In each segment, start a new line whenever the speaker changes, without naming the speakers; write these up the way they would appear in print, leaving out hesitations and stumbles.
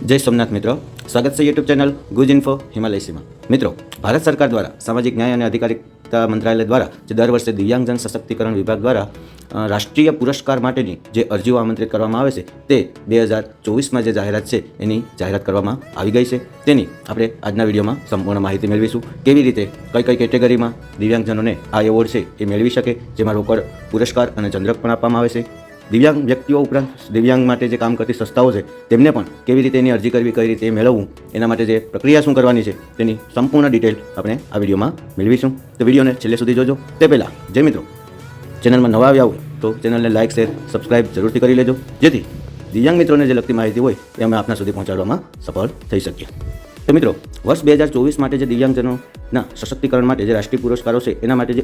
જય સોમનાથ મિત્રો, સ્વાગત છે યુટ્યુબ ચેનલ ગુજ ઇન્ફો હિમાલયસીમાં. મિત્રો, ભારત સરકાર દ્વારા સામાજિક ન્યાય અને અધિકારિતા મંત્રાલય દ્વારા જે દર વર્ષે દિવ્યાંગજન સશક્તિકરણ વિભાગ દ્વારા રાષ્ટ્રીય પુરસ્કાર માટેની જે અરજીઓ આમંત્રિત કરવામાં આવે છે તે 2024માં જે જાહેરાત છે એની જાહેરાત કરવામાં આવી ગઈ છે. તેની આપણે આજના વિડીયોમાં સંપૂર્ણ માહિતી મેળવીશું. કેવી રીતે કઈ કઈ કેટેગરીમાં દિવ્યાંગજનોને આ એવોર્ડ છે એ મેળવી શકે, જેમાં રોકડ પુરસ્કાર અને ચંદ્રક પણ આપવામાં આવે છે. દિવ્યાંગ વ્યક્તિઓ ઉપરાંત દિવ્યાંગ માટે જે કામ કરતી સંસ્થાઓ છે તેમને પણ કેવી રીતે એની અરજી કરવી, કઈ રીતે મેળવવું, એના માટે જે પ્રક્રિયા શું કરવાની છે તેની સંપૂર્ણ ડિટેલ આપણે આ વિડીયોમાં મેળવીશું. તો વિડીયોને છેલ્લે સુધી જોજો. તે પહેલાં જે મિત્રો ચેનલમાં નવા આવ્યા હોય તો ચેનલને લાઇક, શેર, સબસ્ક્રાઇબ જરૂરથી કરી લેજો, જેથી દિવ્યાંગ મિત્રોને જે લગતી માહિતી હોય એ અમે આપના સુધી પહોંચાડવામાં સફળ થઈ શકીએ. તો મિત્રો, વર્ષ 2024 માટે જે દિવ્યાંગજનોના સશક્તિકરણ માટે જે રાષ્ટ્રીય પુરસ્કારો છે એના માટે જે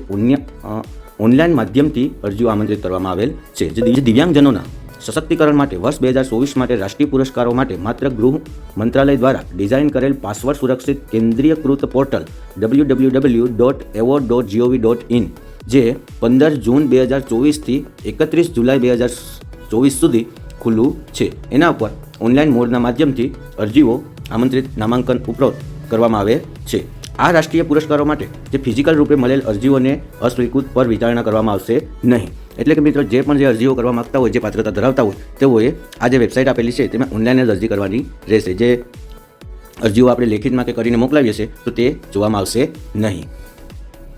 ઓનલાઈન માધ્યમથી અરજીઓ આમંત્રિત કરવામાં આવેલ છે. જે દિવ્યાંગજનોના સશક્તિકરણ માટે વર્ષ 2024 માટે રાષ્ટ્રીય પુરસ્કારો માટે માત્ર ગૃહ મંત્રાલય દ્વારા ડિઝાઇન કરેલ પાસવર્ડ સુરક્ષિત કેન્દ્રીયકૃત પોર્ટલ www.award.gov.in જે 15 જૂન 2024થી 31 જુલાઈ 2024 સુધી ખુલ્લું છે. એના ઉપર ઓનલાઈન મોડના માધ્યમથી અરજીઓ આમંત્રિત નામાંકન ઉપરોક્ત કરવામાં આવે છે. આ રાષ્ટ્રીય પુરસ્કારો માટે જે ફિઝિકલ રૂપે મળેલ અરજીઓને અસ્વીકૃત પર વિચારણા કરવામાં આવશે નહીં. એટલે કે મિત્રો, જે પણ જે અરજીઓ કરવા માગતા હોય, જે પાત્રતા ધરાવતા હોય તેઓએ આ જે વેબસાઇટ આપેલી છે તેમાં ઓનલાઈન જ અરજી કરવાની રહેશે. જે અરજીઓ આપણે લેખિતમાં કે કરીને મોકલાવીએ છીએ તો તે જોવામાં આવશે નહીં.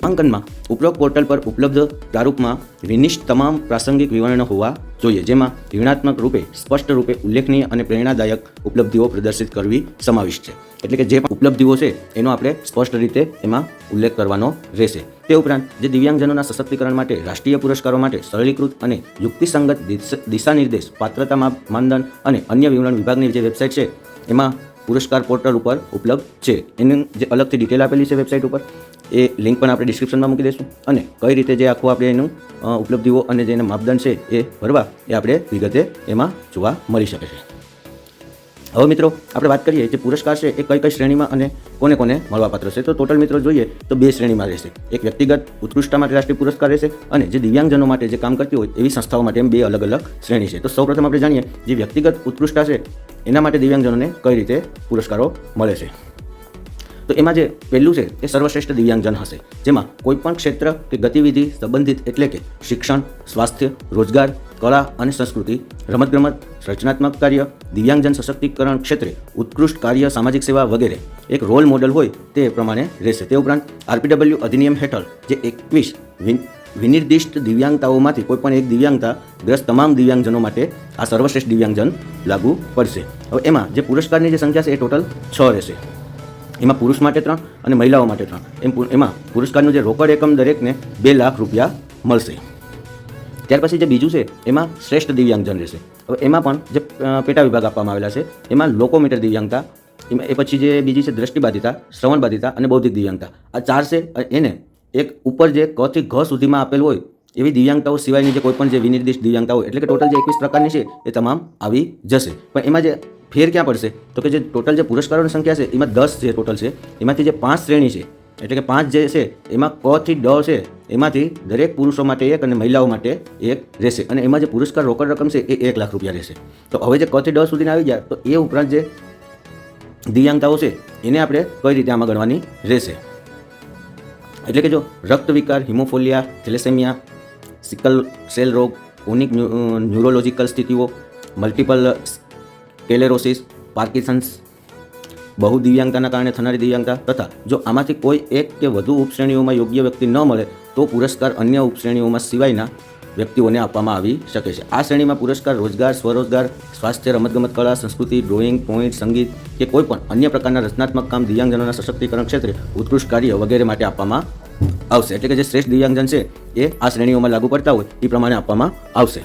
નામાંકનમાં ઉપરોક્ત પોર્ટલ પર ઉપલબ્ધ પ્રારૂપમાં વિનિષ્ટ તમામ પ્રાસંગિક વિવરણો હોવા જોઈએ, જેમાં વિવરણાત્મક રૂપે સ્પષ્ટ રૂપે ઉલ્લેખનીય અને પ્રેરણાદાયક ઉપલબ્ધિઓ પ્રદર્શિત કરવી સમાવિષ્ટ છે. એટલે કે જે પણ ઉપલબ્ધિઓ છે એનો આપણે સ્પષ્ટ રીતે એમાં ઉલ્લેખ કરવાનો રહેશે. તે ઉપરાંત જે દિવ્યાંગજનોના સશક્તિકરણ માટે રાષ્ટ્રીય પુરસ્કારો માટે સરળીકૃત અને યુક્તિસંગત દિશાનિર્દેશ, પાત્રતા માનદંડ અને અન્ય વિવરણ વિભાગની જે વેબસાઇટ છે એમાં પુરસ્કાર પોર્ટલ ઉપર ઉપલબ્ધ છે. એની જે અલગથી ડિટેલ આપેલી છે વેબસાઇટ ઉપર, એ લિંક પણ આપણે ડિસ્ક્રિપ્શનમાં મૂકી દઈશું. અને કઈ રીતે જે આખું આપણે એનું ઉપલબ્ધિઓ અને જે એના માપદંડ છે એ ભરવા એ આપણે વિગતે એમાં જોવા મળી શકે છે. હવે મિત્રો, આપણે વાત કરીએ જે પુરસ્કાર છે એ કઈ કઈ શ્રેણીમાં અને કોને કોને મળવાપાત્ર છે. તો ટોટલ મિત્રો જોઈએ તો 2 શ્રેણીમાં રહેશે. એક વ્યક્તિગત ઉત્કૃષ્ટતા માટે રાષ્ટ્રીય પુરસ્કાર રહેશે, અને જે દિવ્યાંગજનો માટે જે કામ કરતી હોય એવી સંસ્થાઓ માટે એમ 2 અલગ અલગ શ્રેણી છે. તો સૌપ્રથમ આપણે જાણીએ જે વ્યક્તિગત ઉત્કૃષ્ટતા છે એના માટે દિવ્યાંગજનોને કઈ રીતે પુરસ્કારો મળે છે. તો એમાં જે પહેલું છે એ સર્વશ્રેષ્ઠ દિવ્યાંગજન હશે, જેમાં કોઈપણ ક્ષેત્ર કે ગતિવિધિ સંબંધિત, એટલે કે શિક્ષણ, સ્વાસ્થ્ય, રોજગાર, કળા અને સંસ્કૃતિ, રમતગમત, રચનાત્મક કાર્ય, દિવ્યાંગજન સશક્તિકરણ ક્ષેત્રે ઉત્કૃષ્ટ કાર્ય, સામાજિક સેવા વગેરે એક રોલ મોડલ હોય તે પ્રમાણે રહેશે. તે ઉપરાંત RPW અધિનિયમ હેઠળ જે 21 વિનિર્દિષ્ટ દિવ્યાંગતાઓમાંથી કોઈપણ એક દિવ્યાંગતા ગ્રસ્ત તમામ દિવ્યાંગજનો માટે આ સર્વશ્રેષ્ઠ દિવ્યાંગજન લાગુ પડશે. હવે એમાં જે પુરસ્કારની જે સંખ્યા છે એ ટોટલ 6 રહેશે. એમાં પુરુષ માટે 3 અને મહિલાઓ માટે 3. એમાં પુરસ્કારનું જે રોકડ એકમ દરેકને 2 લાખ રૂપિયા મળશે. ત્યાર પછી જે બીજું છે એમાં શ્રેષ્ઠ દિવ્યાંગજન રહેશે. હવે એમાં પણ જે પેટા વિભાગ આપવામાં આવેલા છે એમાં લોકોમીટર દિવ્યાંગતા, એ પછી જે બીજી છે દ્રષ્ટિબાધિતા, શ્રવણબાધિતા અને બૌદ્ધિક દિવ્યાંગતા. આ 4 છે. એને એક ઉપર જે ક થી ઘ સુધીમાં આપેલ હોય એવી દિવ્યાંગતાઓ સિવાયની જે કોઈપણ જે વિનિર્દિષ્ટ દિવ્યાંગતા હોય, એટલે કે ટોટલ જે 21 પ્રકારની છે એ તમામ આવી જશે. પણ એમાં જે ફેર ક્યાં પડશે તો કે જે ટોટલ જે પુરસ્કારોની સંખ્યા છે એમાં 10 જે ટોટલ છે એમાંથી જે 5 શ્રેણી છે, એટલે કે 5 જે છે એમાં ક થી ડ છે એમાંથી દરેક પુરુષો માટે 1 અને મહિલાઓ માટે 1 રહેશે. અને એમાં જે પુરસ્કાર રોકડ રકમ છે એ 1 લાખ રૂપિયા રહેશે. તો હવે જે ક થી ડ સુધીના આવી ગયા તો એ ઉપરાંત જે દિવ્યાંગતાઓ છે એને આપણે કઈ રીતે આમાં ગણવાની રહેશે. એટલે કે જો રક્ત વિકાર, હિમોફોલિયા, થેલેસેમિયા, સિકલ સેલ રોગ, કોનિક ન્યુરોલોજિકલ સ્થિતિઓ, મલ્ટિપલ સ્ક્લેરોસિસ, પાર્કિન્સન્સ, બહુ દિવ્યાંગતાના કારણે થનારી દિવ્યાંગતા તથા જો આમાંથી કોઈ એક કે વધુ ઉપશ્રેણીઓમાં યોગ્ય વ્યક્તિ ન મળે તો પુરસ્કાર અન્ય ઉપશ્રેણીઓમાં સિવાયના વ્યક્તિઓને આપવામાં આવી શકે છે. આ શ્રેણીમાં પુરસ્કાર રોજગાર, સ્વરોજગાર, સ્વાસ્થ્ય, રમતગમત, કળા, સંસ્કૃતિ, ડ્રોઈંગ, પોઈન્ટ, સંગીત કે કોઈ પણ અન્ય પ્રકારના રચનાત્મક કામ, દિવ્યાંગજનોના સશક્તિકરણ ક્ષેત્રે ઉત્કૃષ્ટ કાર્ય વગેરે માટે આપવામાં આવશે. એટલે કે જે શ્રેષ્ઠ દિવ્યાંગજન છે એ આ શ્રેણીઓમાં લાગુ પડતા હોય એ પ્રમાણે આપવામાં આવશે.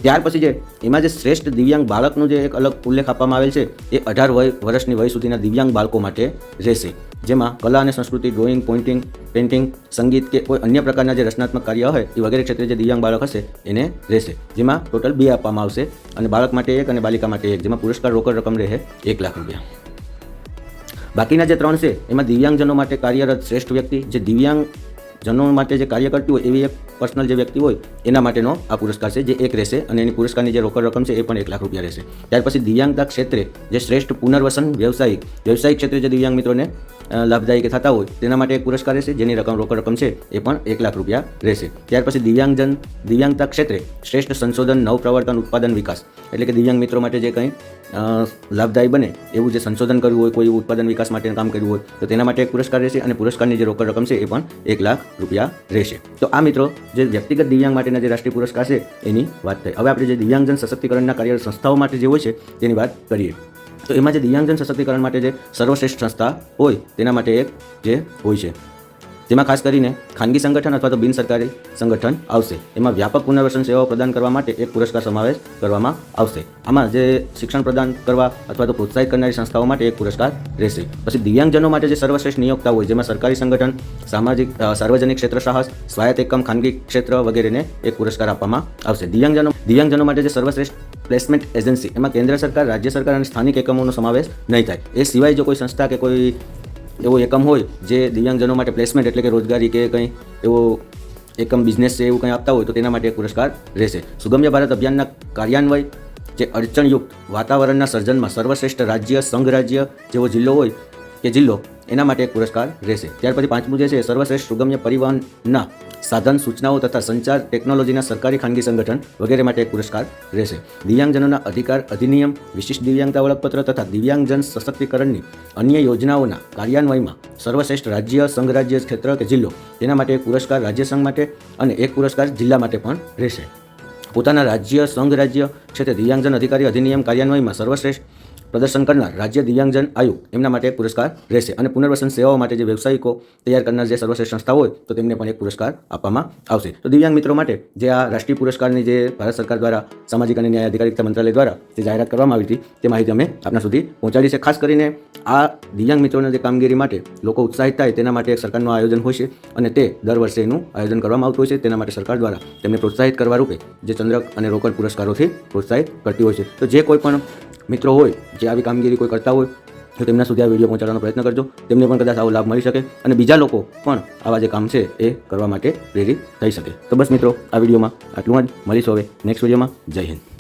ત્યાર પછી જે એમાં જે શ્રેષ્ઠ દિવ્યાંગ બાળકનો જે એક અલગ ઉલ્લેખ આપવામાં આવેલ છે એ 18 વર્ષની વય સુધીના દિવ્યાંગ બાળકો માટે રહેશે, જેમાં કલા અને સંસ્કૃતિ, ડ્રોઈંગ, પોઇન્ટિંગ, પેઇન્ટિંગ, સંગીત કે કોઈ અન્ય પ્રકારના જે રચનાત્મક કાર્ય હોય એ વગેરે ક્ષેત્રે જે દિવ્યાંગ બાળક હશે એને રહેશે. જેમાં ટોટલ 2 આપવામાં આવશે, અને બાળક માટે 1 અને બાલિકા માટે 1, જેમાં પુરસ્કાર રોકડ રકમ રહે 1 લાખ રૂપિયા. બાકીના જે 3 છે એમાં દિવ્યાંગજનો માટે કાર્યરત શ્રેષ્ઠ વ્યક્તિ, જે દિવ્યાંગ જનો માટે જે કાર્ય કરતી હોય એવી એક પર્સનલ જે વ્યક્તિ હોય એના માટેનો આ પુરસ્કાર છે, જે એક રહેશે અને એની પુરસ્કારની જે રોકડ રકમ છે એ પણ 1 લાખ રૂપિયા રહેશે. ત્યાર પછી દિવ્યાંગતા ક્ષેત્રે જે શ્રેષ્ઠ પુનર્વસન વ્યવસાયિક ક્ષેત્રે જે દિવ્યાંગ મિત્રોને લાભદાયી થતા હોય તેના માટે એક પુરસ્કાર રહેશે, જેની રોકડ રકમ છે એ પણ 1 લાખ રૂપિયા રહેશે. ત્યાર પછી દિવ્યાંગતા ક્ષેત્રે શ્રેષ્ઠ સંશોધન નવપ્રવર્તન ઉત્પાદન વિકાસ, એટલે કે દિવ્યાંગ મિત્રો માટે જે કંઈ લાભદાયી બને એવું જે સંશોધન કરવું હોય, કોઈ ઉત્પાદન વિકાસ માટેનું કામ કર્યું હોય તો તેના માટે એક પુરસ્કાર રહેશે અને પુરસ્કારની જે રોકડ રકમ છે એ પણ 1 લાખ રૂપિયા રહેશે. તો આ મિત્રો જે વ્યક્તિગત દિવ્યાંગ માટેના જે રાષ્ટ્રીય પુરસ્કાર છે એની વાત થઈ. હવે આપણે જે દિવ્યાંગજન સશક્તિકરણના કાર્યરત સંસ્થાઓ માટે જે હોય છે તેની વાત કરીએ. તો એમાં જે દિવ્યાંગજન સશક્તિકરણ માટે જે સર્વશ્રેષ્ઠ સંસ્થા હોય તેના માટે એક જે હોય છે, જેમાં ખાસ કરીને ખાનગી સંગઠન અથવા તો બિનસરકારી સંગઠન આવશે. એમાં વ્યાપક પુનર્વસન સેવાઓ પ્રદાન કરવા માટે એક પુરસ્કાર સમાવેશ કરવામાં આવશે. આમાં જે શિક્ષણ પ્રદાન કરવા અથવા તો પ્રોત્સાહિત કરનારી સંસ્થાઓ માટે એક પુરસ્કાર રહેશે. પછી દિવ્યાંગજનો માટે જે સર્વશ્રેષ્ઠ નિયોક્તા હોય, જેમાં સરકારી સંગઠન, સાર્વજનિક ક્ષેત્ર સાહસ, સ્વાયત્ત એકમ, ખાનગી ક્ષેત્ર વગેરેને એક પુરસ્કાર આપવામાં આવશે. દિવ્યાંગજનો માટે જે સર્વશ્રેષ્ઠ પ્લેસમેન્ટ એજન્સી, એમાં કેન્દ્ર સરકાર, રાજ્ય સરકાર અને સ્થાનિક એકમોનો સમાવેશ નહીં થાય. એ સિવાય જો કોઈ સંસ્થા કે કોઈ એવો એકમ હોય જે દિવ્યાંગજનો માટે પ્લેસમેન્ટ એટલે કે રોજગારી કે કંઈ એવો એકમ બિઝનેસ છે એવું કંઈ આપતા હોય તો તેના માટે એક પુરસ્કાર રહેશે. સુગમ્ય ભારત અભિયાનના કાર્યાન્વય, જે અડચણયુક્ત વાતાવરણના સર્જનમાં સર્વશ્રેષ્ઠ રાજ્ય, સંઘ રાજ્ય જેવો જિલ્લો હોય કે જિલ્લો, એના માટે એક પુરસ્કાર રહેશે. ત્યાર પછી 5મું જે છે સર્વશ્રેષ્ઠ સુગમ્ય પરિવહનના સાધન, સૂચનાઓ તથા સંચાર ટેકનોલોજીના સરકારી ખાનગી સંગઠન વગેરે માટે એક પુરસ્કાર રહેશે. દિવ્યાંગજનોના અધિકાર અધિનિયમ, વિશિષ્ટ દિવ્યાંગતા ઓળખપત્ર તથા દિવ્યાંગજન સશક્તિકરણની અન્ય યોજનાઓના કાર્યાન્વયમાં સર્વશ્રેષ્ઠ રાજ્ય, સંઘ રાજ્ય, ક્ષેત્ર કે જિલ્લો, તેના માટે એક પુરસ્કાર રાજ્ય સંઘ માટે અને એક પુરસ્કાર જિલ્લા માટે પણ રહેશે. પોતાના રાજ્ય, સંઘ રાજ્ય ક્ષેત્રે દિવ્યાંગજન અધિકારી અધિનિયમ કાર્યાન્વયમાં સર્વશ્રેષ્ઠ પ્રદર્શન કરનાર રાજ્ય દિવ્યાંગજન આયોગ, એમના માટે એક પુરસ્કાર રહેશે. અને પુનર્વસન સેવાઓ માટે જે વ્યવસાયિકો તૈયાર કરનાર જે સર્વશ્રેષ્ઠ સંસ્થા હોય તો તેમને પણ એક પુરસ્કાર આપવામાં આવશે. તો દિવ્યાંગ મિત્રો માટે જે આ રાષ્ટ્રીય પુરસ્કારની જે ભારત સરકાર દ્વારા સામાજિક અને ન્યાય અધિકારિતા મંત્રાલય દ્વારા જે જાહેરાત કરવામાં આવી હતી તે માહિતી અમે આપના સુધી પહોંચાડી છે. ખાસ કરીને આ દિવ્યાંગ મિત્રોની જે કામગીરી માટે લોકો ઉત્સાહિત થાય તેના માટે એક સરકારનું આયોજન હોય છે અને તે દર વર્ષે એનું આયોજન કરવામાં આવતું હોય છે. તેના માટે સરકાર દ્વારા તેમને પ્રોત્સાહિત કરવા રૂપે જે ચંદ્રક અને રોકડ પુરસ્કારોથી પ્રોત્સાહિત કરતી હોય છે. તો જે કોઈ પણ મિત્રો હોય જે આવી કામગીરી કોઈ કરતા હોય તો તેમના સુધી આ વિડીયો પહોંચાડવાનો પ્રયત્ન કરજો. તેમને પણ કદાચ આવો લાભ મળી શકે અને બીજા લોકો પણ આવા જે કામ છે એ કરવા માટે પ્રેરિત થઈ શકે. તો બસ મિત્રો, આ વિડીયોમાં આટલું જ. મળીશું હવે નેક્સ્ટ વિડીયોમાં. જય હિન્દ.